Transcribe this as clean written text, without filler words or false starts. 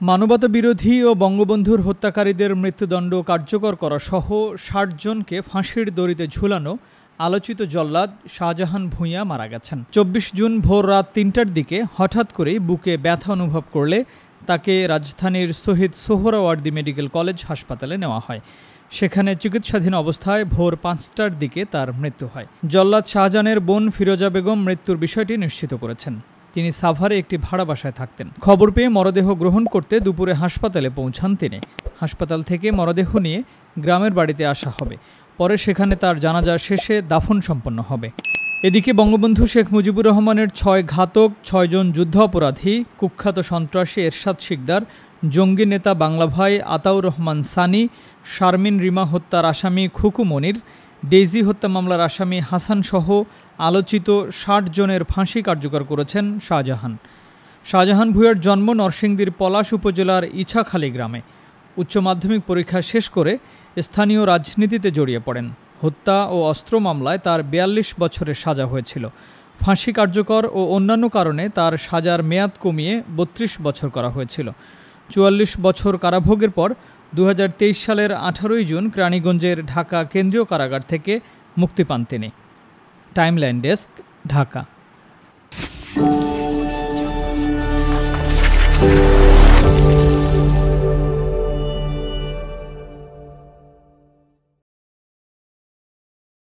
মানবতা বিরোধী ও বঙ্গবন্ধুর হত্যাকারীদের মৃত্যুদণ্ড কার্যকর করা সহ ৬০ জনকে ফাঁসির দড়িতে ঝুলানো আলোচিত জল্লাদ শাহজাহান ভূঁইয়া মারা গেছেন। ২৪ জুন ভোর রাত ৩টার দিকে হঠাৎ করেই বুকে ব্যথা অনুভব করলে তাকে রাজধানীর শহীদ সোহরাওয়ার্দী মেডিকেল কলেজ হাসপাতালে নেওয়া হয়। সেখানে চিকিৎসাধীন অবস্থায় ভোর ৫টার দিকে তার মৃত্যু হয়। জল্লাদ শাহজাহানের বোন ফিরোজা বেগম মৃত্যুর বিষয়টি নিশ্চিত করেছেন। তিনি সাভারে একটি ভাড়া বাসায় থাকতেন। খবর পেয়ে মরদেহ গ্রহণ করতে দুপুরে হাসপাতালে পৌঁছান তিনি। হাসপাতাল থেকে মরদেহ নিয়ে গ্রামের বাড়িতে আসা হবে। পরে সেখানে তার জানাজা শেষে দাফন সম্পন্ন হবে। এদিকে বঙ্গবন্ধু শেখ মুজিবুর রহমানের ৬ ঘাতক, ৬ জন যুদ্ধ অপরাধী, কুখ্যাত সন্ত্রাসী এরশাদ শিকদার, জঙ্গি নেতা বাংলা ভাই আতাউর রহমান সানি, শারমিন রিমা হত্যার আসামি খুকু মনির, ডেইজি হত্যা মামলার আসামি হাসান সহ আলোচিত ৬০ জনের ফাঁসি কার্যকর করেছেন শাহজাহান। শাহজাহান ভূঁইয়ার জন্ম নরসিংদীর পলাশ উপজেলার ইছাখালী গ্রামে। উচ্চ মাধ্যমিক পরীক্ষা শেষ করে স্থানীয় রাজনীতিতে জড়িয়ে পড়েন। হত্যা ও অস্ত্র মামলায় তার ৪২ বছরের সাজা হয়েছিল। ফাঁসি কার্যকর ও অন্যান্য কারণে তার সাজার মেয়াদ কমিয়ে ৩২ বছর করা হয়েছিল। ৪৪ বছর কারাভোগের পর ২০২৩ সালের ১৮ জুন কেরানীগঞ্জের ঢাকা কেন্দ্রীয় কারাগার থেকে মুক্তি পান তিনি। Timeline desk, Dhaka.